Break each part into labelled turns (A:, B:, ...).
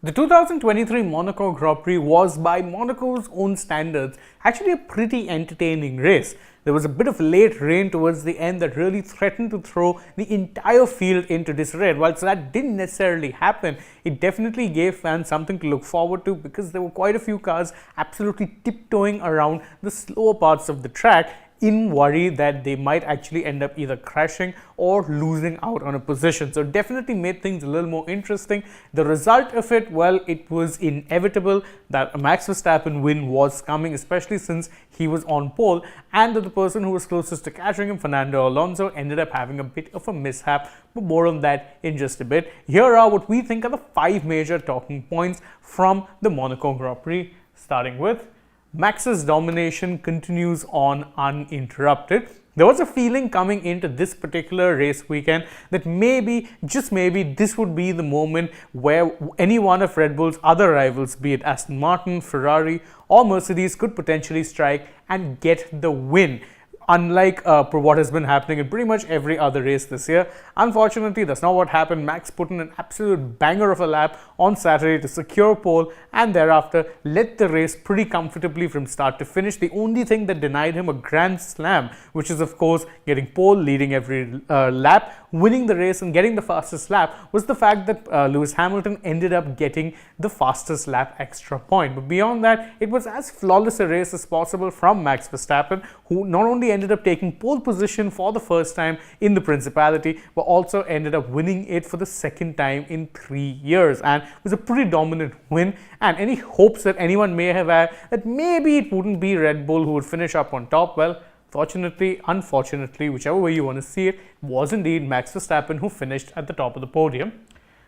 A: The 2023 Monaco Grand Prix was, by Monaco's own standards, actually a pretty entertaining race. There was a bit of late rain towards the end that really threatened to throw the entire field into disarray. Whilst that didn't necessarily happen, it definitely gave fans something to look forward to because there were quite a few cars absolutely tiptoeing around the slower parts of the track in worry that they might actually end up either crashing or losing out on a position. So definitely made things a little more interesting. The result of it, well, it was inevitable that a Max Verstappen win was coming, especially since he was on pole, and that the person who was closest to catching him, Fernando Alonso, ended up having a bit of a mishap, but more on that in just a bit. Here are what we think are the 5 major talking points from the Monaco Grand Prix, starting with Max's domination continues on uninterrupted. There was a feeling coming into this particular race weekend that maybe, just maybe, this would be the moment where any one of Red Bull's other rivals, be it Aston Martin, Ferrari or Mercedes, could potentially strike and get the win. Unlike what has been happening in pretty much every other race this year. Unfortunately, that's not what happened. Max put in an absolute banger of a lap on Saturday to secure pole and thereafter led the race pretty comfortably from start to finish. The only thing that denied him a grand slam, which is of course getting pole, leading every lap, winning the race and getting the fastest lap, was the fact that Lewis Hamilton ended up getting the fastest lap extra point. But beyond that, it was as flawless a race as possible from Max Verstappen, who not only ended up taking pole position for the first time in the Principality, but also ended up winning it for the second time in 3 years, and it was a pretty dominant win. And any hopes that anyone may have had that maybe it wouldn't be Red Bull who would finish up on top, well, fortunately, unfortunately, whichever way you want to see it, was indeed Max Verstappen who finished at the top of the podium.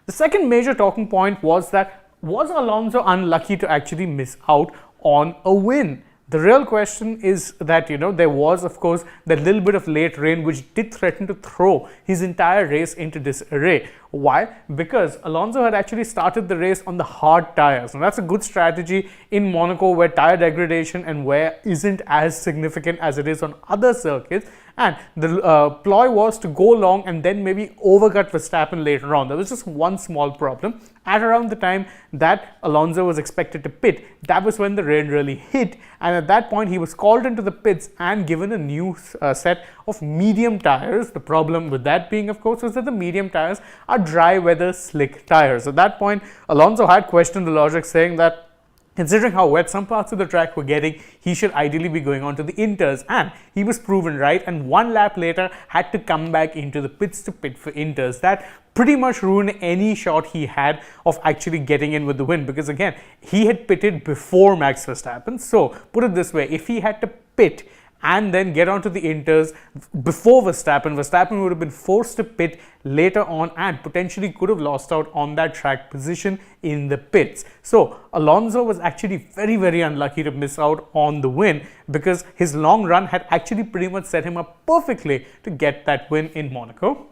A: The second major talking point was that, was Alonso unlucky to actually miss out on a win? The real question is that, there was, of course, that little bit of late rain which did threaten to throw his entire race into disarray. Why? Because Alonso had actually started the race on the hard tires. Now, that's a good strategy in Monaco, where tire degradation and wear isn't as significant as it is on other circuits. And the ploy was to go long and then maybe overcut Verstappen later on. There was just one small problem. At around the time that Alonso was expected to pit, that was when the rain really hit. And at that point, he was called into the pits and given a new set of medium tires. The problem with that being, of course, was that the medium tires are dry weather slick tires. At that point, Alonso had questioned the logic, saying that considering how wet some parts of the track were getting, he should ideally be going on to the inters, and he was proven right, and 1 lap later had to come back into the pits to pit for inters. That pretty much ruined any shot he had of actually getting in with the win, because again, he had pitted before Max Verstappen. So put it this way, if he had to pit and then get onto the inters before Verstappen would have been forced to pit later on and potentially could have lost out on that track position in the pits. So Alonso was actually very, very unlucky to miss out on the win, because his long run had actually pretty much set him up perfectly to get that win in Monaco.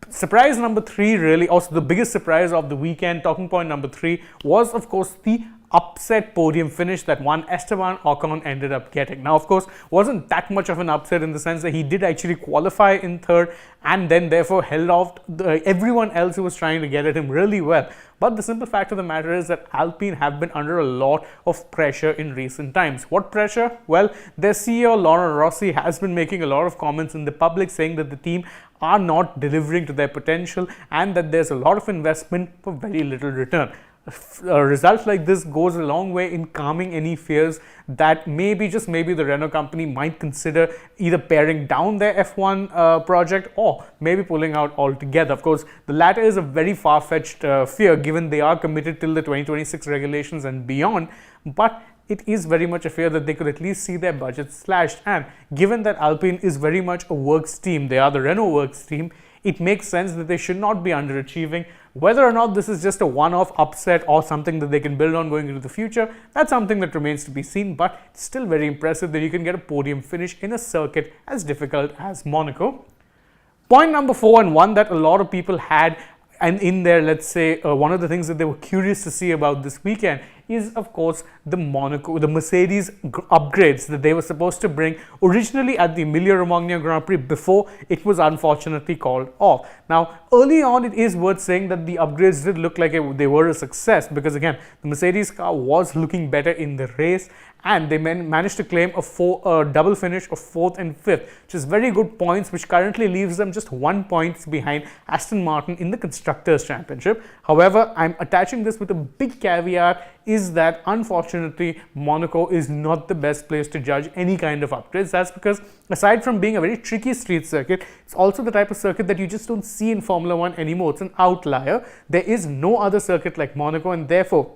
A: Surprise number 3, really, also the biggest surprise of the weekend, talking point number 3, was of course the upset podium finish that one Esteban Ocon ended up getting. Now, of course, wasn't that much of an upset in the sense that he did actually qualify in 3rd and then therefore held off everyone else who was trying to get at him really well. But the simple fact of the matter is that Alpine have been under a lot of pressure in recent times. What pressure? Well, their CEO Laurent Rossi has been making a lot of comments in the public saying that the team are not delivering to their potential and that there's a lot of investment for very little return. A result like this goes a long way in calming any fears that maybe, just maybe, the Renault company might consider either paring down their F1 project or maybe pulling out altogether. Of course, the latter is a very far-fetched fear, given they are committed till the 2026 regulations and beyond, but it is very much a fear that they could at least see their budget slashed. And given that Alpine is very much a works team, they are the Renault works team, it makes sense that they should not be underachieving. Whether or not this is just a one-off upset or something that they can build on going into the future, that's something that remains to be seen, but it's still very impressive that you can get a podium finish in a circuit as difficult as Monaco. Point number 4, and one that a lot of people had and in there, let's say, one of the things that they were curious to see about this weekend is, of course, the Mercedes upgrades that they were supposed to bring originally at the Emilia-Romagna Grand Prix before it was unfortunately called off. Now, early on, it is worth saying that the upgrades did look like they were a success, because again, the Mercedes car was looking better in the race, and they managed to claim a double finish of 4th and 5th, which is very good points, which currently leaves them just 1 point behind Aston Martin in the Constructors' Championship. However, I'm attaching this with a big caveat, is that unfortunately Monaco is not the best place to judge any kind of upgrades. That's because aside from being a very tricky street circuit, it's also the type of circuit that you just don't see in Formula 1 anymore. It's an outlier. There is no other circuit like Monaco, and therefore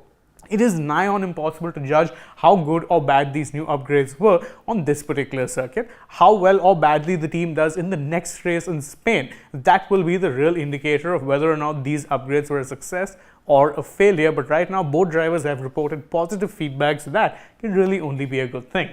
A: it is nigh on impossible to judge how good or bad these new upgrades were on this particular circuit. How well or badly the team does in the next race in Spain, that will be the real indicator of whether or not these upgrades were a success or a failure. But right now, both drivers have reported positive feedback, so that can really only be a good thing.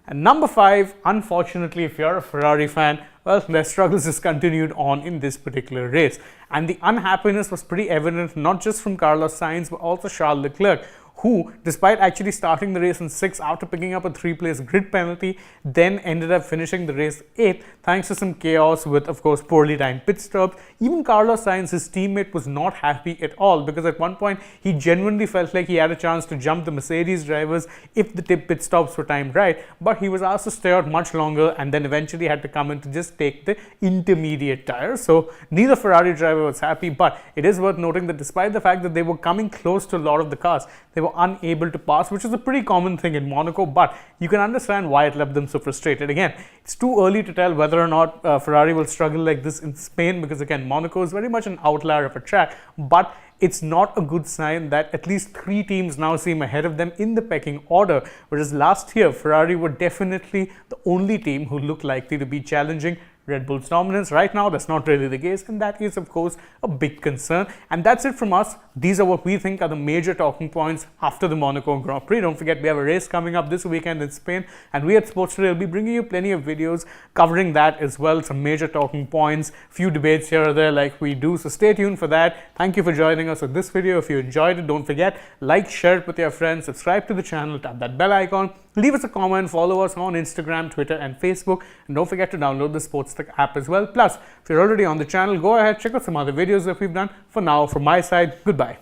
A: And number 5, unfortunately, if you're a Ferrari fan, well, their struggles just continued on in this particular race. And the unhappiness was pretty evident, not just from Carlos Sainz, but also Charles Leclerc, who, despite actually starting the race in 6th after picking up a 3-place grid penalty, then ended up finishing the race 8th thanks to some chaos with, of course, poorly timed pit stops. Even Carlos Sainz, his teammate, was not happy at all, because at one point he genuinely felt like he had a chance to jump the Mercedes drivers if the pit stops were timed right, but he was asked to stay out much longer and then eventually had to come in to just take the intermediate tire. So neither Ferrari driver was happy, but it is worth noting that despite the fact that they were coming close to a lot of the cars, they were unable to pass, which is a pretty common thing in Monaco, but you can understand why it left them so frustrated. Again, it's too early to tell whether or not Ferrari will struggle like this in Spain, because again, Monaco is very much an outlier of a track, but it's not a good sign that at least 3 teams now seem ahead of them in the pecking order, whereas last year Ferrari were definitely the only team who looked likely to be challenging Red Bull's dominance. Right now, that's not really the case, and that is, of course, a big concern. And that's it from us. These are what we think are the major talking points after the Monaco Grand Prix. Don't forget, we have a race coming up this weekend in Spain, and we at Sports Today will be bringing you plenty of videos covering that as well. Some major talking points, few debates here or there like we do, so stay tuned for that. Thank you for joining us on this video. If you enjoyed it, don't forget, like, share it with your friends, subscribe to the channel, tap that bell icon, leave us a comment, follow us on Instagram, Twitter, and Facebook, and don't forget to download the AajTak app as well. Plus, if you're already on the channel, go ahead, check out some other videos that we've done. For now, from my side, goodbye.